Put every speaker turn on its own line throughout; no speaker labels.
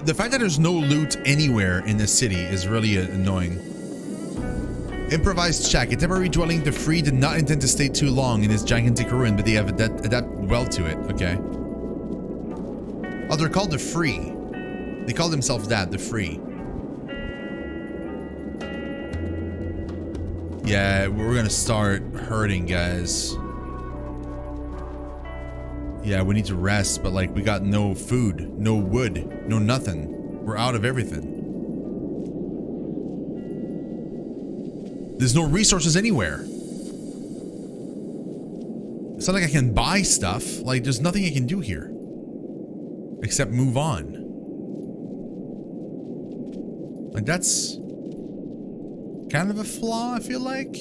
The fact that there's no loot anywhere in the city is really annoying. Improvised shack. A temporary dwelling, the Free did not intend to stay too long in this gigantic ruin, but they have adapted well to it. Okay. Oh, they're called the Free. They call themselves that, the Free. Yeah, we're gonna start hurting, guys. Yeah, we need to rest, but like we got no food, no wood, no nothing. We're out of everything. There's no resources anywhere. It's not like I can buy stuff. Like there's nothing I can do here. Except move on. Like that's kind of a flaw, I feel like.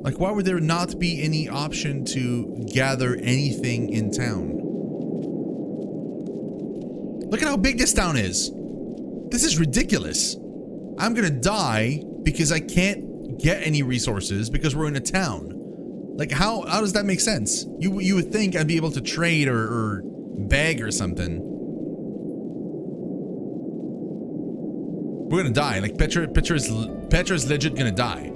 Like, why would there not be any option to gather anything in town? Look at how big this town is. This is ridiculous. I'm gonna die because I can't get any resources because we're in a town. Like, how does that make sense? You would think I'd be able to trade or beg or something. We're gonna die. Like, Petra's legit gonna die.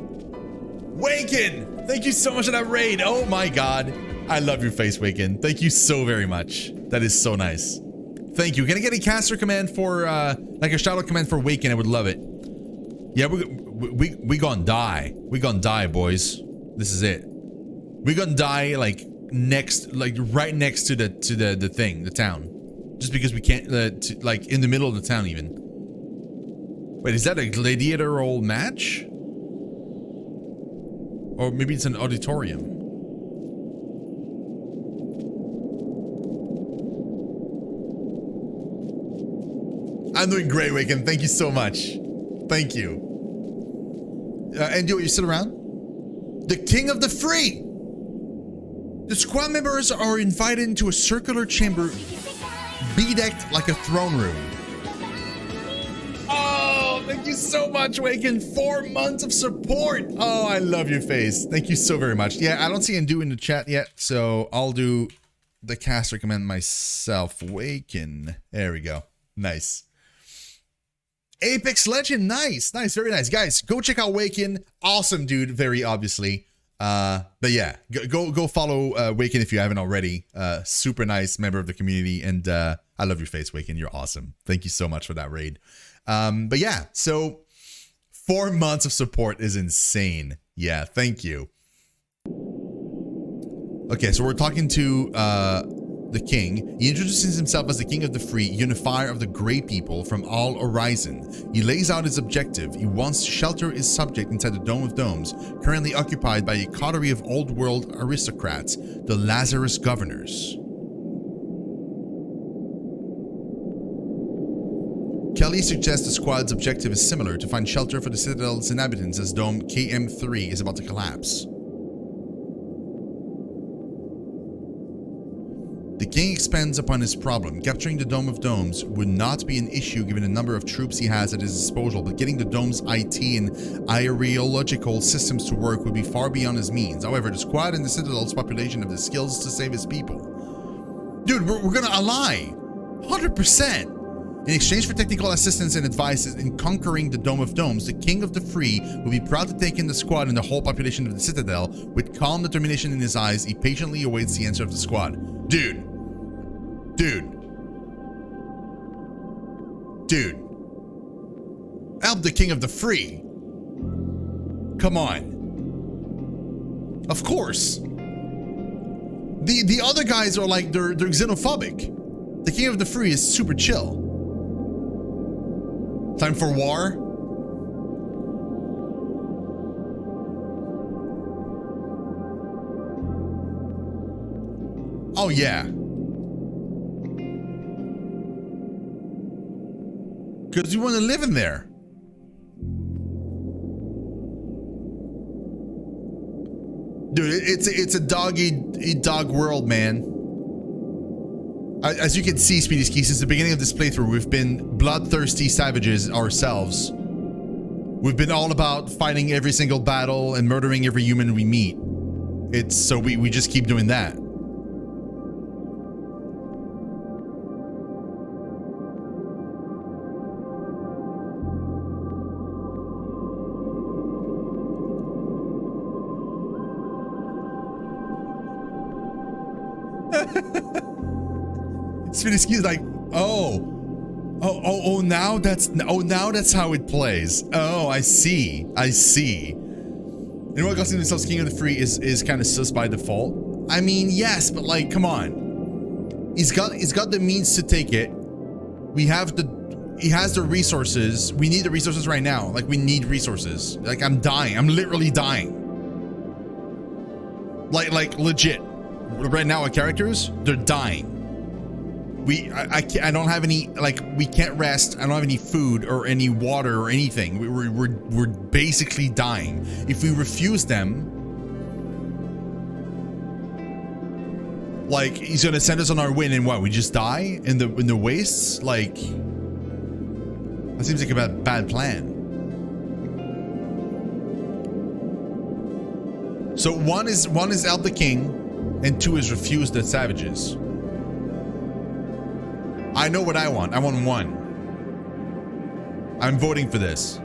Waken! Thank you so much for that raid. Oh my god. I love your face, Waken. Thank you so very much. That is so nice. Thank you. Can I get a caster command for, like a shadow command for Waken? I would love it. Yeah, we gonna die. We gonna die, boys. This is it. We gonna die, like, next, like, right next to the thing, the town. Just because we can't, like, in the middle of the town, even. Wait, is that a gladiatorial match? Or maybe it's an auditorium. I'm doing great, Waken. Thank you so much. Thank you. And you still around? The King of the Free! The squad members are invited into a circular chamber bedecked like a throne room. Oh, thank you so much, Waken. 4 months of support. Oh, I love your face. Thank you so very much. Yeah, I don't see Undo in the chat yet, so I'll do the caster command myself. Waken. There we go. Nice. Apex Legend. Nice. Nice. Very nice. Guys, go check out Waken. Awesome dude, very obviously. But yeah, go follow Waken if you haven't already. Super nice member of the community, and I love your face, Waken. You're awesome. Thank you so much for that raid. But yeah, so 4 months of support is insane. Yeah, thank you. Okay, so we're talking to the king. He introduces himself as the King of the Free, unifier of the Grey people from all horizon. He lays out his objective. He wants to shelter his subject inside the Dome of Domes, currently occupied by a coterie of old world aristocrats, the Lazarus Governors. Kelly suggests the squad's objective is similar, to find shelter for the Citadel's inhabitants as Dome KM3 is about to collapse. The king expands upon his problem. Capturing the Dome of Domes would not be an issue given the number of troops he has at his disposal, but getting the Dome's IT and aeriological systems to work would be far beyond his means. However, the squad and the Citadel's population have the skills to save his people. Dude, we're gonna ally. 100%. In exchange for technical assistance and advice in conquering the Dome of Domes, the King of the Free will be proud to take in the squad and the whole population of the Citadel. With calm determination in his eyes, he patiently awaits the answer of the squad. Dude. Help the King of the Free. Come on. Of course. The other guys are like, they're xenophobic. The King of the Free is super chill. Time for war? Oh yeah. Because you want to live in there. Dude, it's a dog-eat-dog world, man. As you can see, Speedy Ski, since the beginning of this playthrough, we've been bloodthirsty savages ourselves. We've been all about fighting every single battle and murdering every human we meet. So we just keep doing that. Speedyski's like, now that's how it plays. Oh, I see. And what calling themselves King of the Free is kind of sus by default. I mean, yes, but like, come on. He's got the means to take it. He has the resources. We need the resources right now. Like, we need resources. Like, I'm dying. I'm literally dying. Like legit. Right now, our characters, they're dying. I don't have any, like, we can't rest. I don't have any food or any water or anything. We're basically dying. If we refuse them, like, he's gonna send us on our win and what? We just die in the wastes? Like, that seems like a bad plan. So one is help the king, and 2 is refuse the savages. I know what I want. I want 1. I'm voting for this.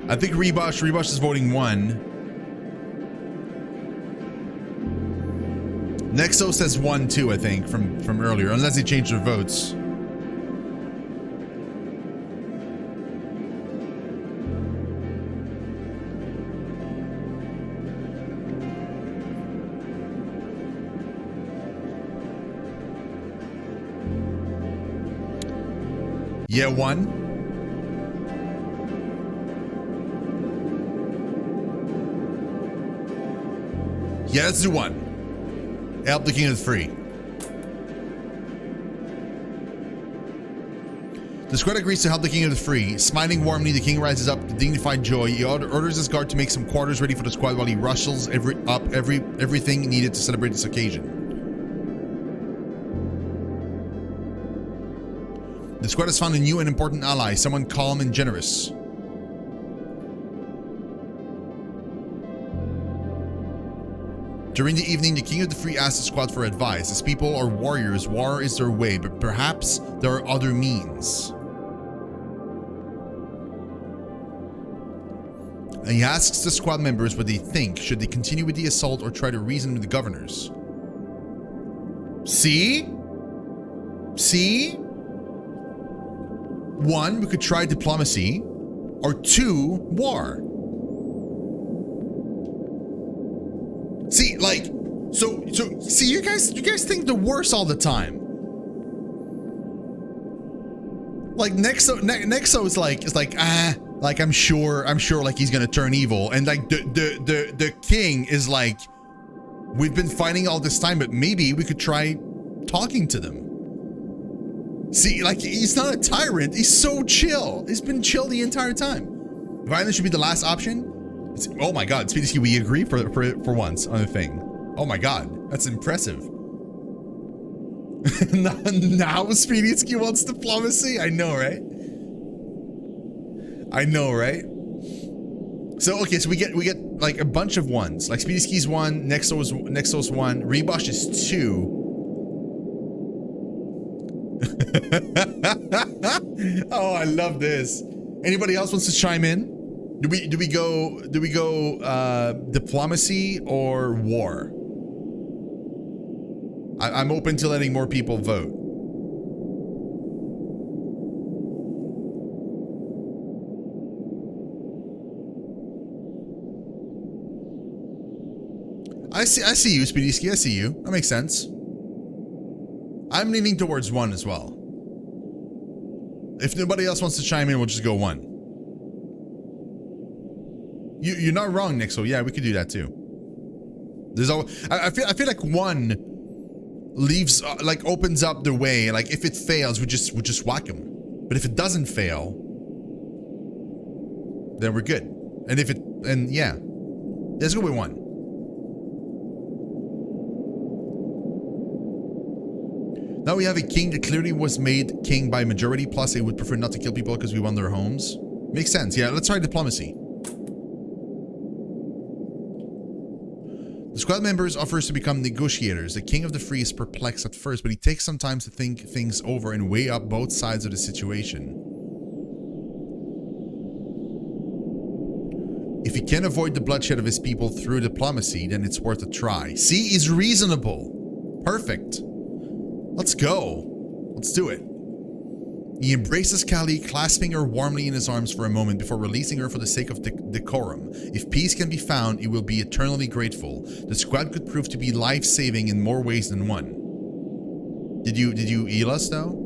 I think Rebosh is voting 1. Nexo says 1 too, I think, from earlier, unless they changed their votes. Yeah, 1. Yeah, let's do 1. Help the King of the Free. The squad agrees to help the King of the Free. Smiling warmly, the king rises up to dignified joy. He orders his guard to make some quarters ready for the squad while he rushes everything needed to celebrate this occasion. The squad has found a new and important ally, someone calm and generous. During the evening, the King of the Free asks the squad for advice. As people are warriors, war is their way, but perhaps there are other means. And he asks the squad members what they think. Should they continue with the assault or try to reason with the governors? See? 1, we could try diplomacy, or 2, war. See, like, so see, you guys think the worst all the time. Like Nexo is like I'm sure like he's gonna turn evil, and like the king is like, we've been fighting all this time, but maybe we could try talking to them. See, like, he's not a tyrant. He's so chill. He's been chill the entire time. Violence should be the last option. Oh my God, Speedy, we agree for once on the thing. Oh my God, that's impressive. Now Speedy wants diplomacy. I know, right? So okay, so we get like a bunch of 1s. Like Speedy's 1, Nexo's 1, Rebosh is 2. Oh, I love this. Anybody else wants to chime in? Do we go diplomacy or war? I'm open to letting more people vote. I see you, Speedyski. I see you. That makes sense. I'm leaning towards 1 as well. If nobody else wants to chime in, we'll just go 1. You're not wrong, Nick. So yeah, we could do that too. There's I feel like 1 leaves like opens up the way. Like if it fails, we just whack him. But if it doesn't fail, then we're good. And if it yeah, let's go with 1. Now we have a king that clearly was made king by majority, plus they would prefer not to kill people because we won their homes. Makes sense. Yeah, let's try diplomacy. The squad members offers to become negotiators. The King of the Free is perplexed at first, but he takes some time to think things over and weigh up both sides of the situation. If he can avoid the bloodshed of his people through diplomacy, then it's worth a try. See, he's reasonable. Perfect. Let's go. Let's do it. He embraces Kali, clasping her warmly in his arms for a moment before releasing her for the sake of decorum. If peace can be found, he will be eternally grateful. The squad could prove to be life-saving in more ways than one. Did you heal us though?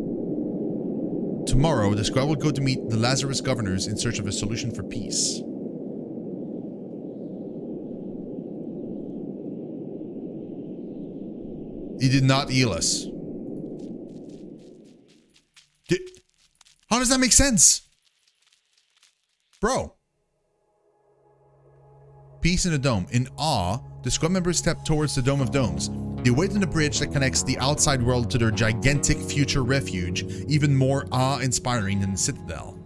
Tomorrow, the squad will go to meet the Lazarus governors in search of a solution for peace. He did not heal us. How does that make sense? Bro. Peace in the dome. In awe, the squad members step towards the Dome of Domes. They wait on the bridge that connects the outside world to their gigantic future refuge, even more awe-inspiring than the Citadel.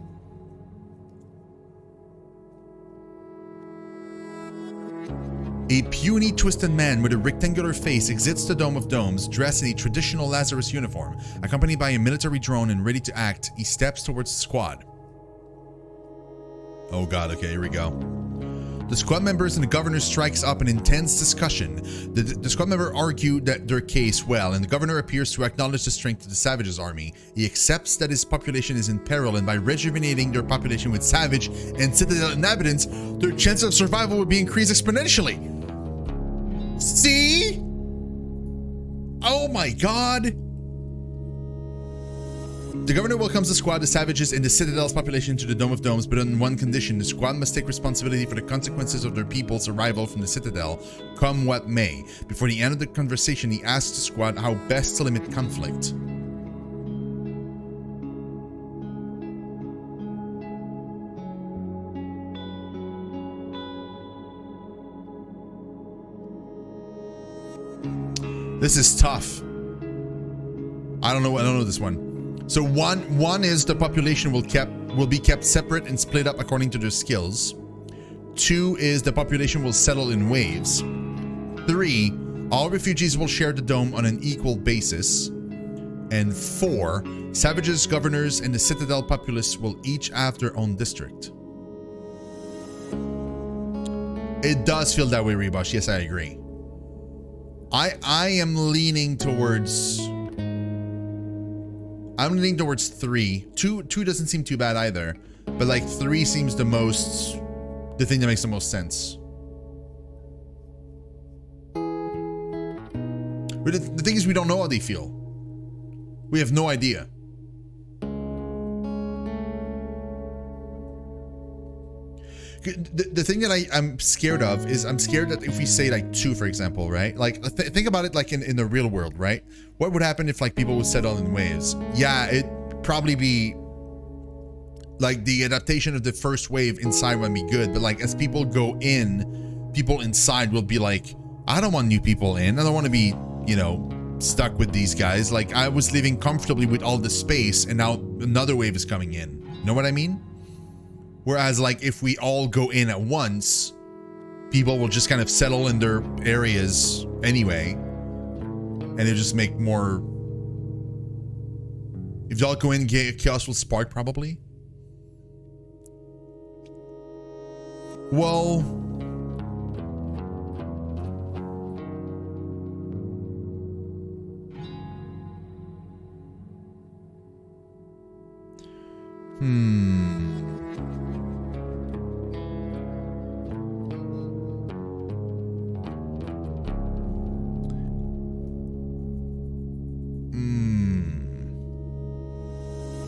A puny, twisted man with a rectangular face exits the Dome of Domes, dressed in a traditional Lazarus uniform. Accompanied by a military drone and ready to act, he steps towards the squad. Oh god, okay, here we go. The squad members and the governor strikes up an intense discussion. The squad member argued that their case well, and the governor appears to acknowledge the strength of the Savages' army. He accepts that his population is in peril, and by rejuvenating their population with Savage and Citadel inhabitants, their chances of survival would be increased exponentially. See? Oh my god. The governor welcomes the squad, the Savages, and the Citadel's population to the Dome of Domes, but on one condition: the squad must take responsibility for the consequences of their people's arrival from the Citadel, come what may. Before the end of the conversation, he asks the squad how best to limit conflict. This is tough. I don't know this one. So one is the population will be kept separate and split up according to their skills. 2 is the population will settle in waves. 3, all refugees will share the dome on an equal basis. And 4, Savages, governors, and the Citadel populace will each have their own district. It does feel that way, Rebush. Yes, I agree. I am leaning towards... I'm leaning towards 3. 2 doesn't seem too bad either. But like 3 seems the thing that makes the most sense. But the thing is, we don't know how they feel. We have no idea. The thing that I'm scared of is I'm scared that if we say like 2, for example, right? Like think about it like in the real world, right? What would happen if like people would settle in waves? Yeah, it'd probably be like the adaptation of the first wave inside would be good, but like as people go in, people inside will be like, I don't want new people in. I don't want to be, you know, stuck with these guys. Like I was living comfortably with all the space and now another wave is coming in. You know what I mean? Whereas like if we all go in at once, people will just kind of settle in their areas anyway. And it'll just make more... If they all go in, chaos will spark probably. Well...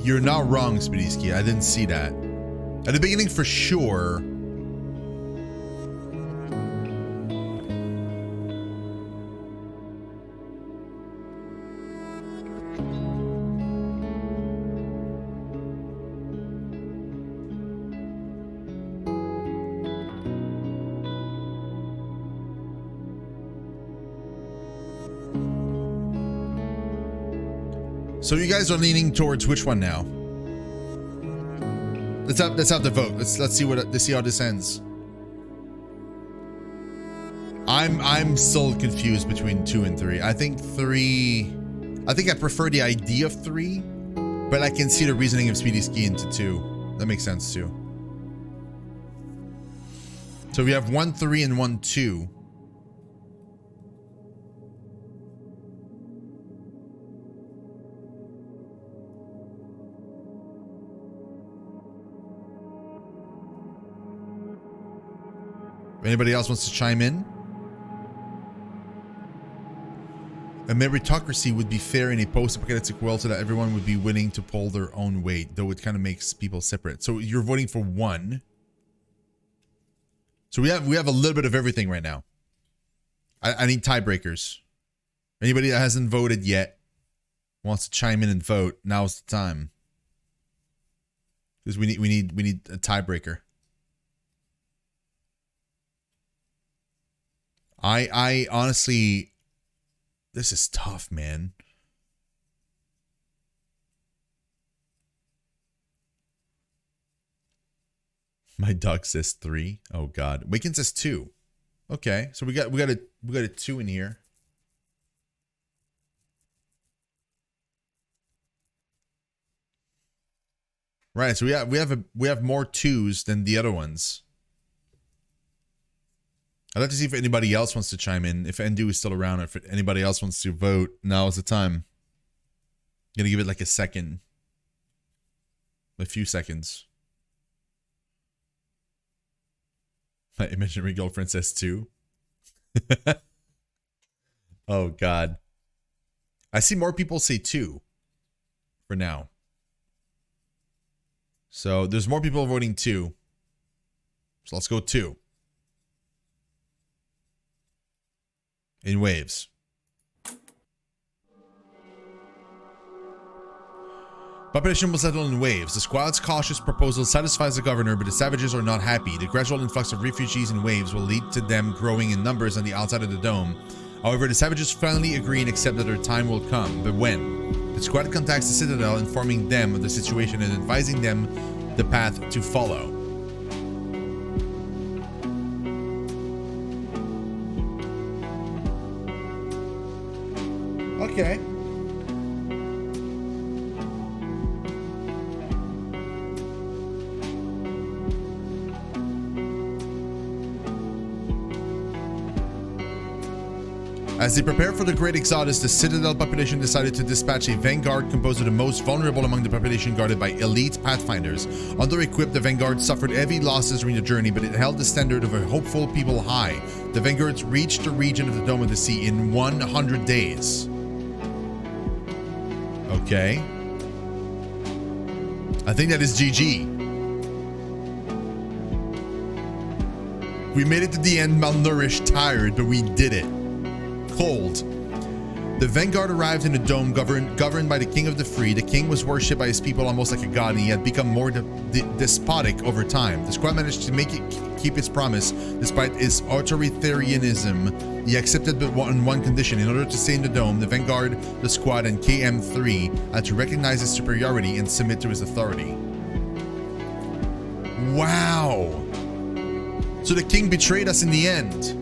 You're not wrong, Speedyski. I didn't see that. At the beginning, for sure. So you guys are leaning towards which one now? Let's have the vote. Let's see how this ends. I'm still confused between 2 and 3. I think 3. I think I prefer the idea of 3, but I can see the reasoning of Speedy Ski into 2. That makes sense too. So we have 1-3 and 1-2. Anybody else wants to chime in? A meritocracy would be fair in a post-apocalyptic world so that everyone would be willing to pull their own weight, though it kind of makes people separate. So you're voting for one. So we have a little bit of everything right now. I need tiebreakers. Anybody that hasn't voted yet wants to chime in and vote, now's the time. Because we need a tiebreaker. I honestly, this is tough, man. My dog says 3. Oh God. Wickens says 2. Okay, so we got a 2 in here. Right, so we have more 2s than the other ones. I'd like to see if anybody else wants to chime in. If Endu is still around, or if anybody else wants to vote, now is the time. I'm gonna give it like a second. A few seconds. My imaginary girlfriend says 2. Oh God. I see more people say 2 for now. So there's more people voting 2. So let's go 2. In waves. Population will settle in waves. The squad's cautious proposal satisfies the governor, but the savages are not happy. The gradual influx of refugees in waves will lead to them growing in numbers on the outside of the dome. However, the savages finally agree and accept that their time will come. But when? The squad contacts the Citadel, informing them of the situation and advising them the path to follow. Okay. As they prepare for the Great Exodus, the Citadel population decided to dispatch a vanguard composed of the most vulnerable among the population, guarded by elite pathfinders. Under-equipped, the vanguard suffered heavy losses during the journey, but it held the standard of a hopeful people high. The vanguards reached the region of the Dome of the Sea in 100 days. Okay. I think that is GG. We made it to the end malnourished, tired, but we did it. Cold. The vanguard arrived in the dome governed by the king of the free. The king was worshipped by his people almost like a god, and he had become more despotic over time. The squad managed to make it keep its promise despite its authoritarianism. He accepted but on one condition. In order to stay in the dome, the vanguard, the squad, and KM3 had to recognize his superiority and submit to his authority. Wow. So the king betrayed us in the end.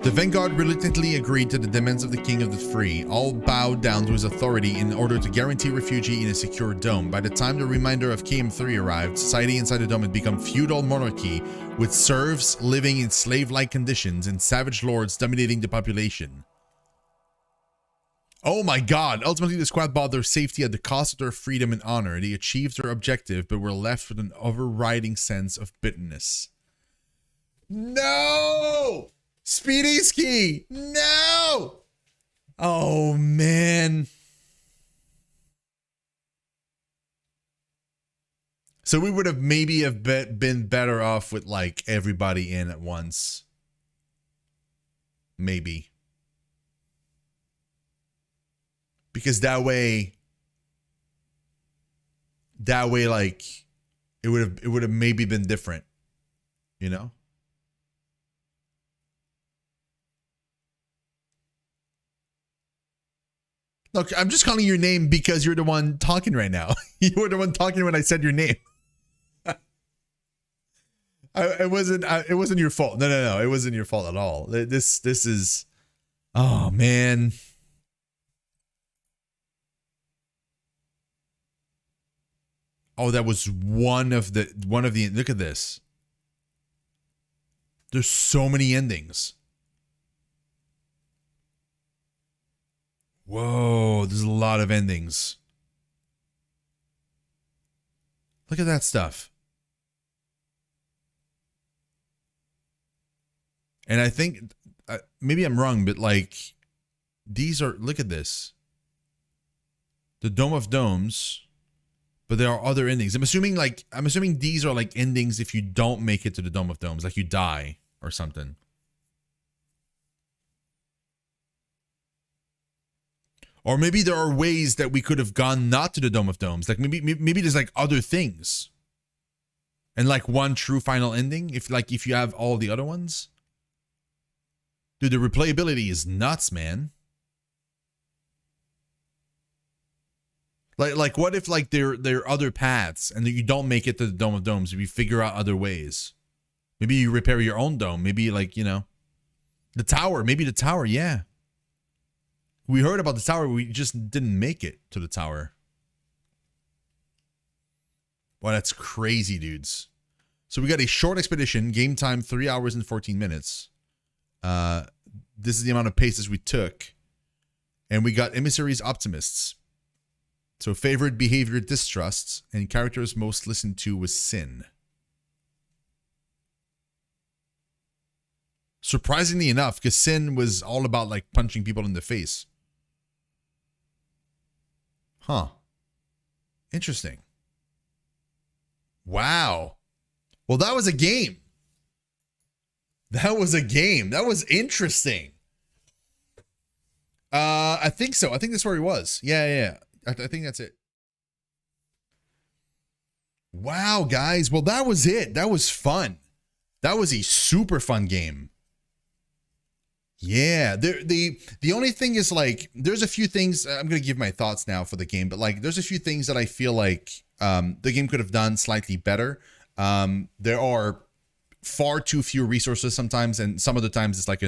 The vanguard reluctantly agreed to the demands of the king of the free. All bowed down to his authority in order to guarantee refugee in a secure dome. By the time the reminder of KM3 arrived, society inside the dome had become feudal monarchy, with serfs living in slave-like conditions and savage lords dominating the population. Oh my God! Ultimately, the squad bought their safety at the cost of their freedom and honor. They achieved their objective, but were left with an overriding sense of bitterness. No! Speedy Ski! No! Oh, man. So we would have maybe been better off with like everybody in at once. Maybe. Because that way like it would have maybe been different, you know? Look, I'm just calling your name because you're the one talking right now. You were the one talking when I said your name. It wasn't your fault. No. It wasn't your fault at all. This is, oh man. Oh, that was one of the look at this. There's so many endings. Whoa, there's a lot of endings. Look at that stuff. And I think, maybe I'm wrong, but like, these are, look at this. The Dome of Domes, but there are other endings. I'm assuming these are like endings if you don't make it to the Dome of Domes, like you die or something. Or maybe there are ways that we could have gone not to the Dome of Domes. Like maybe there's like other things. And like one true final ending, if you have all the other ones. Dude, the replayability is nuts, man. Like what if like there are other paths and you don't make it to the Dome of Domes if you figure out other ways? Maybe you repair your own dome. Maybe like, you know, the tower, yeah. We heard about the tower, we just didn't make it to the tower. Wow, that's crazy, dudes. So we got a short expedition, game time 3 hours and 14 minutes. This is the amount of paces we took. And we got emissaries, optimists. So favored behavior, distrusts, and characters most listened to was sin. Surprisingly enough, because sin was all about like punching people in the face. Huh. Interesting. Wow. Well, that was a game. That was a game. That was interesting. I think so. I think that's where he was. Yeah. I think that's it. Wow, guys. Well, that was it. That was fun. That was a super fun game. Yeah, the only thing is like there's a few things I'm gonna give my thoughts now for the game, but like there's a few things that I feel like the game could have done slightly better. There are far too few resources sometimes, and some of the times it's like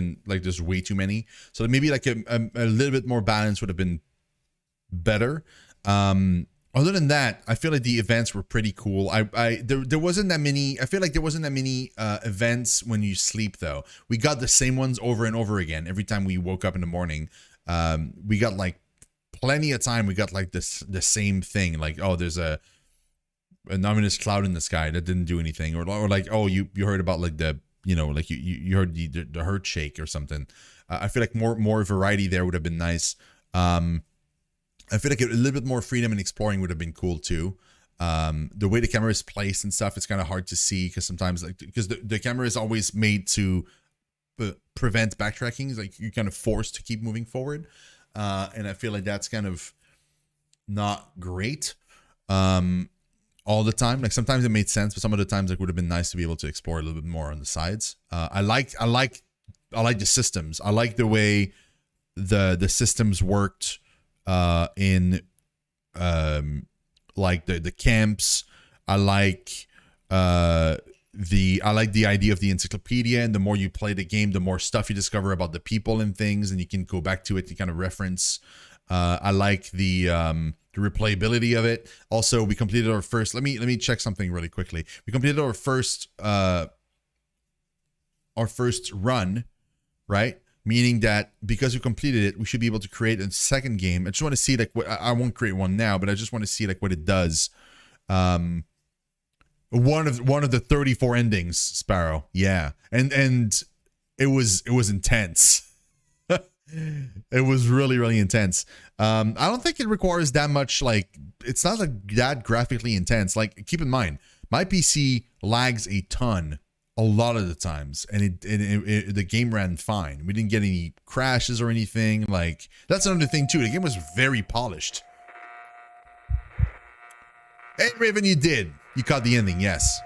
there's way too many. So maybe like a little bit more balance would have been better. Other than that, I feel like the events were pretty cool. There wasn't that many. I feel like there wasn't that many events when you sleep though. We got the same ones over and over again every time we woke up in the morning. We got like plenty of time. We got like the same thing. Like, oh, there's an ominous cloud in the sky that didn't do anything, or like, oh, you heard about like the, you know, like you heard the hurt shake or something. I feel like more variety there would have been nice. I feel like a little bit more freedom in exploring would have been cool too. The way the camera is placed and stuff, it's kind of hard to see because sometimes because the camera is always made to prevent backtracking. Like you're kind of forced to keep moving forward. And I feel like that's kind of not great all the time. Like sometimes it made sense, but some of the times it would have been nice to be able to explore a little bit more on the sides. I like the systems. I like the way the systems worked in like the camps. I like the idea of the encyclopedia, and the more you play the game, the more stuff you discover about the people and things, and you can go back to it to kind of reference. I like the replayability of it. Also, we completed our first. Let me check something really quickly. We completed our first run, right? Meaning that because we completed it, we should be able to create a second game. I just want to see like what, I won't create one now, but I just want to see like what it does. One of the 34 endings, Sparrow. Yeah. And it was intense. It was really, really intense. I don't think it requires that much, like it's not like that graphically intense. Like keep in mind, my PC lags a ton a lot of the times, and the game ran fine. We didn't get any crashes or anything. Like that's another thing too. The game was very polished. Hey Raven, you did. You caught the ending, yes.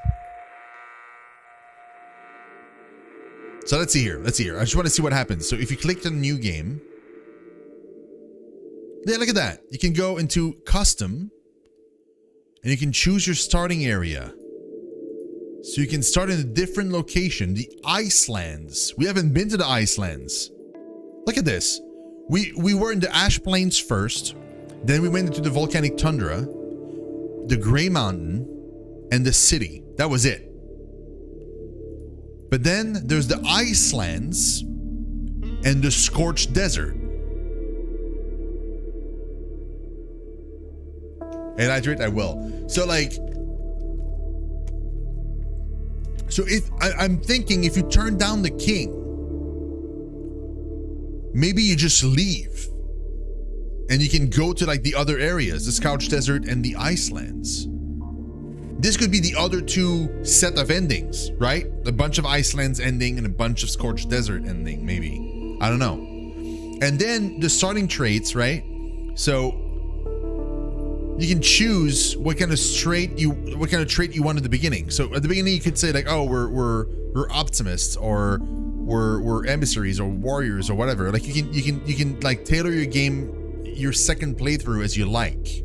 So let's see here. I just want to see what happens. So if you click the new game, yeah, look at that. You can go into custom, and you can choose your starting area. So you can start in a different location, the Icelands. We haven't been to the Icelands. Look at this. We were in the Ash Plains first. Then we went into the volcanic tundra. the Gray Mountain, and the city. That was it. But then there's the Icelands and the Scorched Desert. And I will. So like, so if I'm thinking if you turn down the king, maybe you just leave and you can go to like the other areas, the Scorched Desert and the Icelands. This could be the other two set of endings, right? A bunch of Icelands ending and a bunch of Scorched Desert ending, maybe. I don't know. And then the starting traits, right? So you can choose what kind of trait you want at the beginning. So at the beginning you could say like, oh, we're optimists, or we're emissaries, or warriors, or whatever. Like you can like tailor your game, your second playthrough as you like.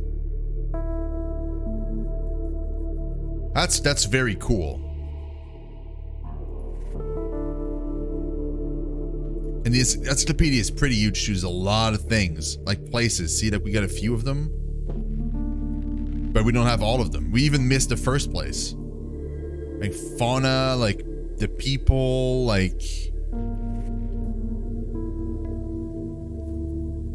That's very cool. And this encyclopedia is pretty huge too. There's a lot of things, like places. See, like we got a few of them, but we don't have all of them. We even missed the first place. Like fauna, like the people, like...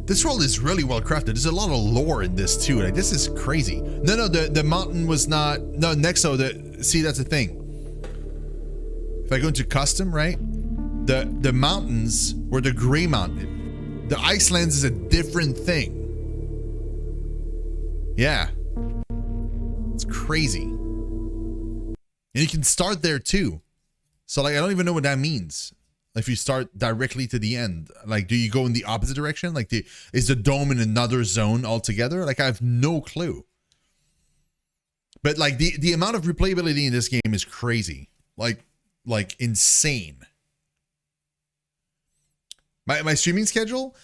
This world is really well crafted. There's a lot of lore in this too. Like this is crazy. No, the mountain was not. No, Nexo. See, that's the thing. If I go into custom, right? The mountains were the Gray Mountain. The Icelands is a different thing. Yeah, it's crazy. And you can start there too. So like, I don't even know what that means. If you start directly to the end, like, do you go in the opposite direction? Like, is the dome in another zone altogether? Like, I have no clue. But like the amount of replayability in this game is crazy, like insane. My streaming schedule,